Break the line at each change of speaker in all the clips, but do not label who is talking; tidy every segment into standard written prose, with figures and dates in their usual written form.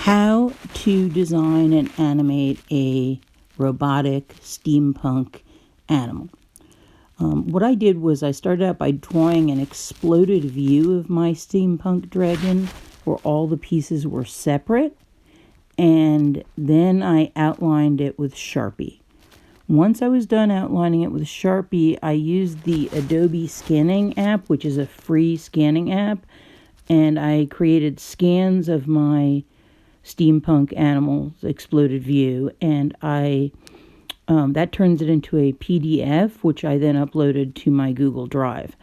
how to design and animate a robotic steampunk animal. What I did was I started out by drawing an exploded view of my steampunk dragon where all the pieces were separate, and then I outlined it with Sharpie. Once I was done outlining it with Sharpie, I used the Adobe scanning app, which is a free scanning app, and I created scans of my steampunk animals exploded view, and that turns it into a PDF, which I then uploaded to my Google Drive.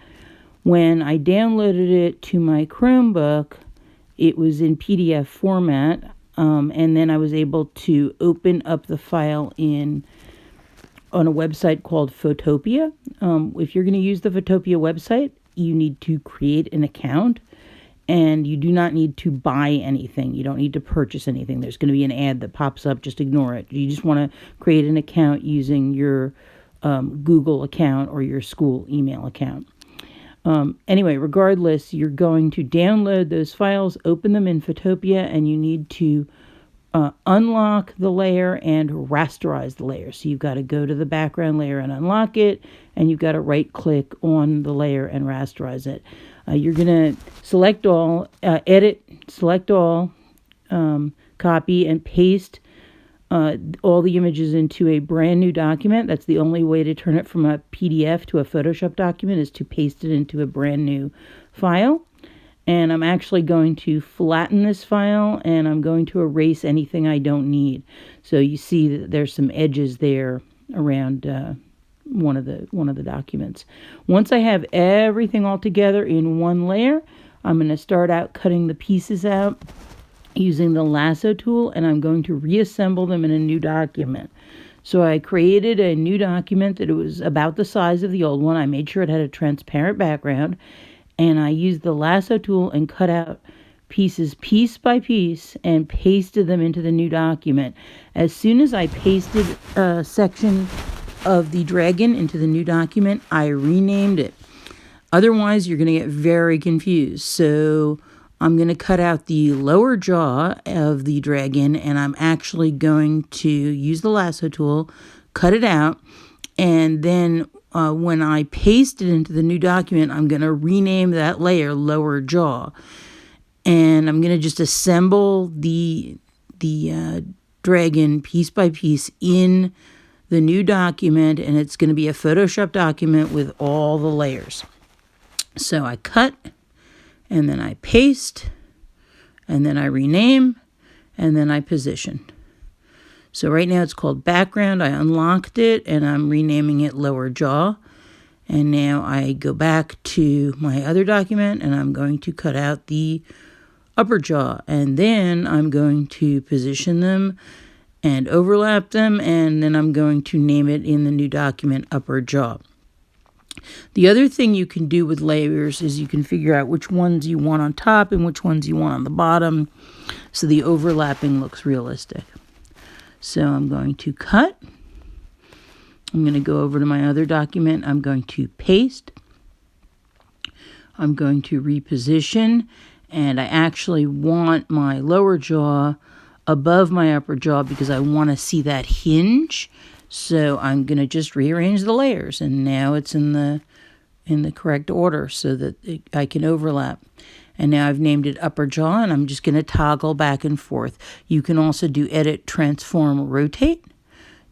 When I downloaded it to my Chromebook, it was in PDF format, and then I was able to open up the file on a website called Photopea. If you're going to use the Photopea website, you need to create an account, and you do not need to buy anything. You don't need to purchase anything. There's going to be an ad that pops up. Just ignore it. You just want to create an account using your Google account or your school email account. Anyway, regardless, you're going to download those files, open them in Photopea, and you need to unlock the layer and rasterize the layer. So you've got to go to the background layer and unlock it, and you've got to right-click on the layer and rasterize it. You're going to select all, edit, select all, copy, and paste all the images into a brand new document. That's the only way to turn it from a PDF to a Photoshop document, is to paste it into a brand new file. And I'm actually going to flatten this file, and I'm going to erase anything I don't need. So you see that there's some edges there around one of the documents. Once I have everything all together in one layer, I'm going to start out cutting the pieces out using the lasso tool, and I'm going to reassemble them in a new document. So I created a new document that it was about the size of the old one. I made sure it had a transparent background, and I used the lasso tool and cut out pieces piece by piece and pasted them into the new document. As soon as I pasted a section of the dragon into the new document, I renamed it. Otherwise, you're going to get very confused. So I'm going to cut out the lower jaw of the dragon, and I'm actually going to use the lasso tool, cut it out, and then when I paste it into the new document, I'm going to rename that layer lower jaw. And I'm going to just assemble the dragon piece by piece in the new document, and it's going to be a Photoshop document with all the layers. So I cut, and then I paste, and then I rename, and then I position. So right now it's called background. I unlocked it, and I'm renaming it lower jaw. And now I go back to my other document, and I'm going to cut out the upper jaw, and then I'm going to position them and overlap them, and then I'm going to name it in the new document upper jaw. The other thing you can do with layers is you can figure out which ones you want on top and which ones you want on the bottom, so the overlapping looks realistic. So I'm going to cut. I'm going to go over to my other document. I'm going to paste. I'm going to reposition, and I actually want my lower jaw above my upper jaw because I want to see that hinge. So I'm going to just rearrange the layers, and now it's in the correct order so that I can overlap. And now I've named it upper jaw, and I'm just going to toggle back and forth. You can also do edit, transform, rotate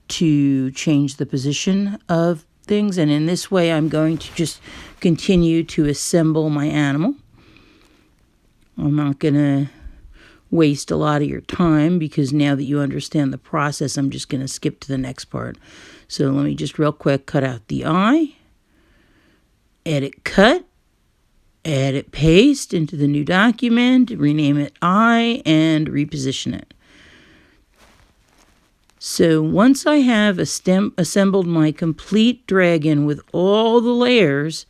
to change the position of things. And in this way, I'm going to just continue to assemble my animal. I'm not going to waste a lot of your time because now that you understand the process, I'm just going to skip to the next part. So let me just real quick cut out the eye, edit cut, edit paste into the new document, rename it eye, and reposition it. So once I have assembled my complete dragon with all the layers,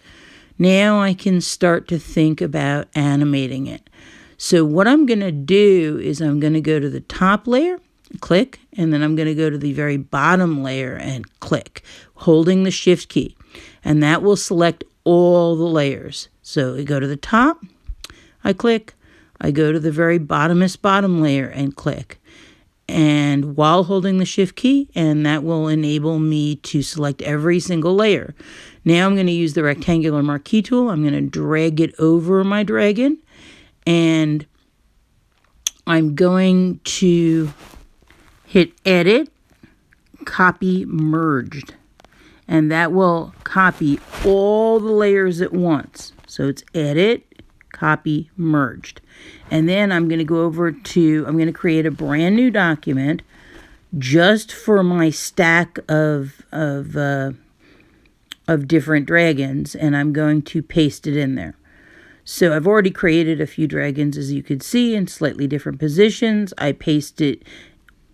now I can start to think about animating it. So what I'm going to do is I'm going to go to the top layer, click, and then I'm going to go to the very bottom layer and click, holding the shift key. And that will select all the layers. So I go to the top, I click, I go to the very bottomest bottom layer and click. And while holding the shift key, and that will enable me to select every single layer. Now I'm going to use the rectangular marquee tool. I'm going to drag it over my dragon, and I'm going to hit edit, copy merged, and that will copy all the layers at once. So it's edit, copy merged. And then I'm going to go over to, I'm going to create a brand new document just for my stack of different dragons, and I'm going to paste it in there. So I've already created a few dragons, as you could see, in slightly different positions. I paste it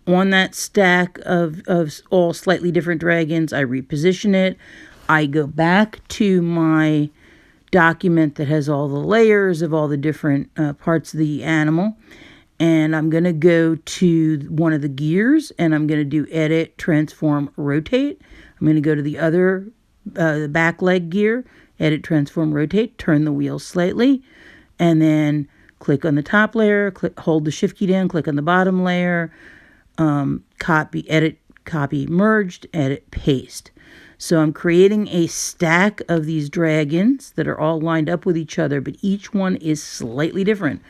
on that stack of all slightly different dragons. I reposition it. I go back to my document that has all the layers of all the different parts of the animal, and I'm going to go to one of the gears, and I'm going to do edit, transform, rotate. I'm going to go to the other back leg gear, edit, transform, rotate, turn the wheel slightly, and then click on the top layer, hold the shift key down, click on the bottom layer, copy, edit, copy, merged, edit, paste. So I'm creating a stack of these dragons that are all lined up with each other, but each one is slightly different.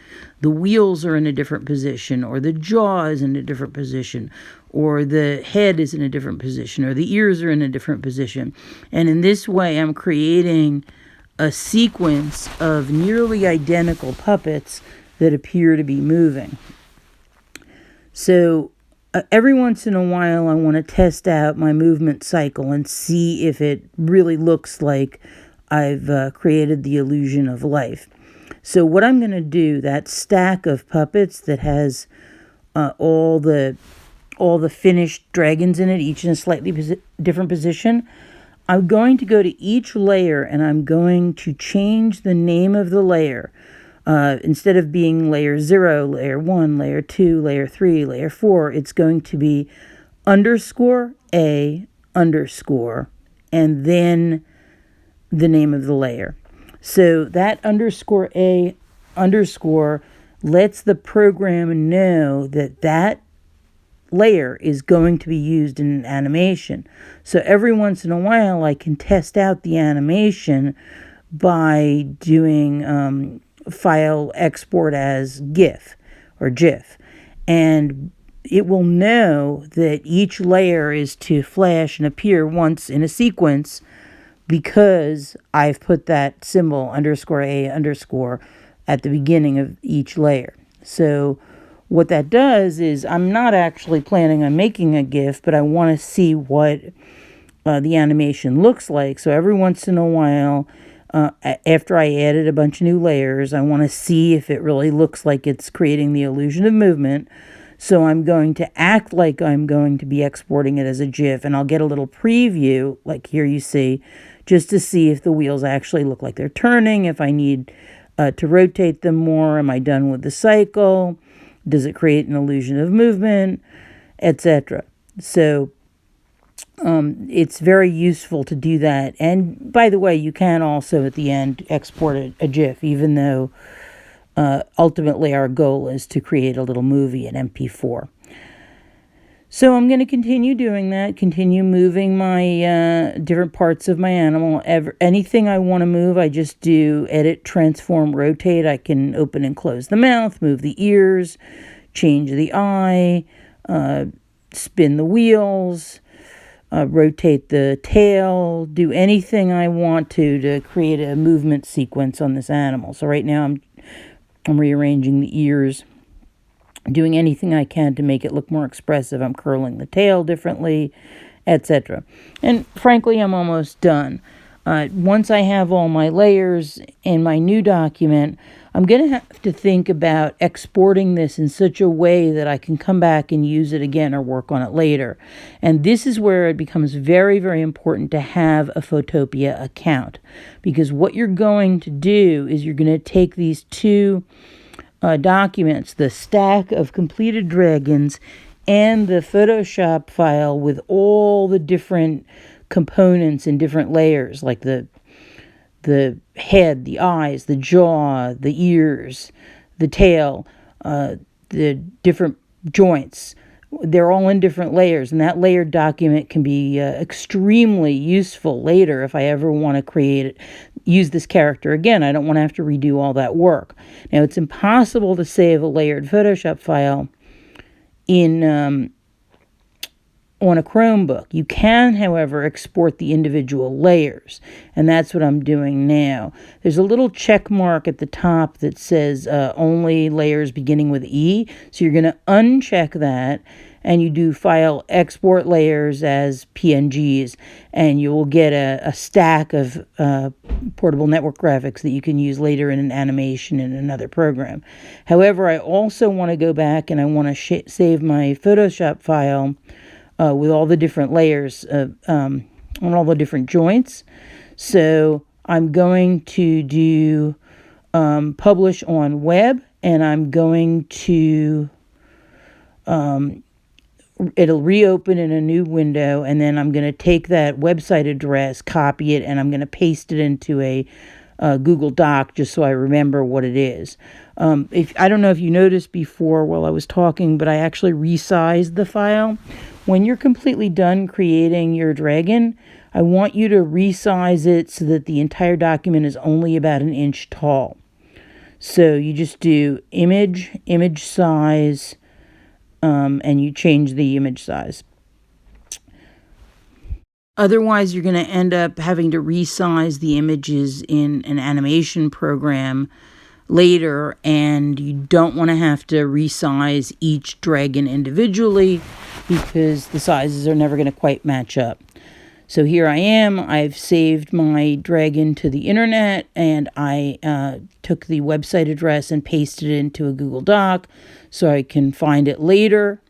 The wheels are in a different position, or the jaw is in a different position, or the head is in a different position, or the ears are in a different position. And in this way, I'm creating a sequence of nearly identical puppets that appear to be moving. So every once in a while, I want to test out my movement cycle and see if it really looks like I've created the illusion of life. So what I'm going to do, that stack of puppets that has all the finished dragons in it, each in a slightly different position, I'm going to go to each layer and I'm going to change the name of the layer. Instead of being layer 0, layer 1, layer 2, layer 3, layer 4, it's going to be _A_, and then the name of the layer. So that _A_ lets the program know that that layer is going to be used in an animation. So every once in a while, I can test out the animation by doing file export as GIF or GIF, and it will know that each layer is to flash and appear once in a sequence because I've put that symbol _A_ at the beginning of each layer. So what that does is, I'm not actually planning on making a GIF, but I want to see what the animation looks like. So every once in a while, after I added a bunch of new layers, I want to see if it really looks like it's creating the illusion of movement. So I'm going to act like I'm going to be exporting it as a GIF, and I'll get a little preview, like here you see, just to see if the wheels actually look like they're turning, if I need to rotate them more, am I done with the cycle, does it create an illusion of movement, etc. So it's very useful to do that. And by the way, you can also at the end export a GIF, even though ultimately our goal is to create a little movie in MP4. So I'm going to continue doing that, continue moving my different parts of my animal. Anything I want to move, I just do edit, transform, rotate. I can open and close the mouth, move the ears, change the eye, spin the wheels, rotate the tail, do anything I want to create a movement sequence on this animal. So right now I'm rearranging the ears, doing anything I can to make it look more expressive. I'm curling the tail differently, etc. And frankly, I'm almost done. Once I have all my layers in my new document, I'm going to have to think about exporting this in such a way that I can come back and use it again or work on it later. And this is where it becomes very, very important to have a Photopea account. Because what you're going to do is you're going to take these two documents, the stack of completed dragons and the Photoshop file with all the different components in different layers, like the head, the eyes, the jaw, the ears, the tail, the different joints. They're all in different layers, and that layered document can be extremely useful later if I ever want to use this character again. I don't want to have to redo all that work. Now, it's impossible to save a layered Photoshop file in on a Chromebook. You can, however, export the individual layers, and that's what I'm doing now. There's a little check mark at the top that says only layers beginning with E, so you're going to uncheck that, and you do file export layers as PNGs, and you will get a stack of portable network graphics that you can use later in an animation in another program. However, I also want to go back and I want to save my Photoshop file with all the different layers on all the different joints. So I'm going to do publish on web, and I'm going to it'll reopen in a new window, and then I'm going to take that website address, copy it, and I'm going to paste it into a Google Doc just so I remember what it is. I don't know if you noticed before while I was talking, but I actually resized the file. When you're completely done creating your dragon, I want you to resize it so that the entire document is only about an inch tall. So you just do image size, and you change the image size. Otherwise, you're going to end up having to resize the images in an animation program later, and you don't want to have to resize each dragon individually because the sizes are never going to quite match up. So here I am. I've saved my dragon to the internet, and I took the website address and pasted it into a Google Doc so I can find it later.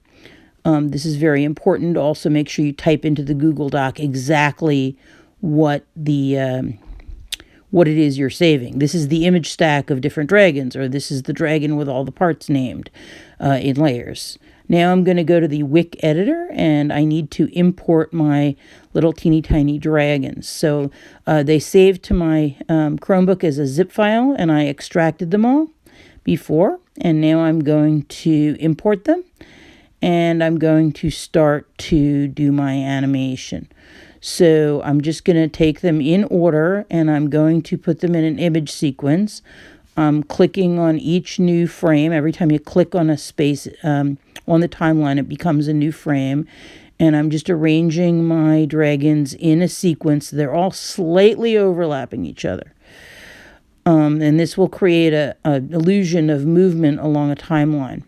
This is very important. Also, make sure you type into the Google Doc exactly what it is you're saving. This is the image stack of different dragons, or this is the dragon with all the parts named in layers. Now I'm going to go to the Wick editor, and I need to import my little teeny tiny dragons. So they saved to my Chromebook as a zip file, and I extracted them all before, and now I'm going to import them, and I'm going to start to do my animation. So I'm just going to take them in order, and I'm going to put them in an image sequence. I'm clicking on each new frame. Every time you click on a space on the timeline, it becomes a new frame. And I'm just arranging my dragons in a sequence. They're all slightly overlapping each other. And this will create an illusion of movement along a timeline.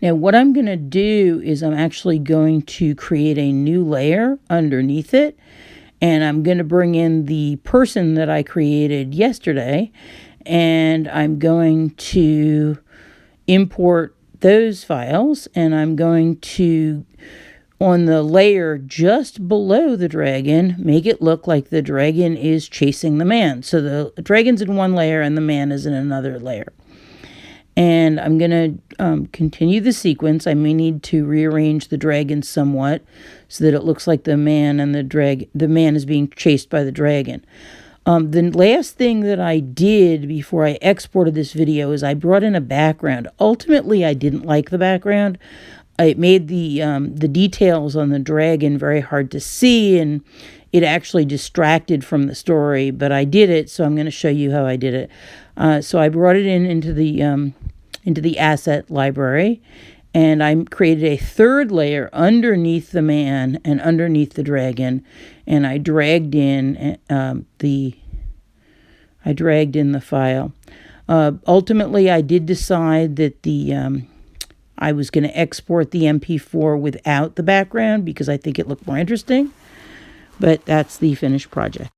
Now, what I'm going to do is I'm actually going to create a new layer underneath it, and I'm going to bring in the person that I created yesterday, and I'm going to import those files, and I'm going to, on the layer just below the dragon, make it look like the dragon is chasing the man. So the dragon's in one layer and the man is in another layer. And I'm going to continue the sequence. I may need to rearrange the dragon somewhat so that it looks like the man and the man is being chased by the dragon. The last thing that I did before I exported this video is I brought in a background. Ultimately, I didn't like the background. It made the details on the dragon very hard to see, and it actually distracted from the story, but I did it, so I'm going to show you how I did it. So I brought it into the asset library, and I created a third layer underneath the man and underneath the dragon, and I dragged in the file. Ultimately, I did decide that I was going to export the MP4 without the background because I think it looked more interesting. But that's the finished project.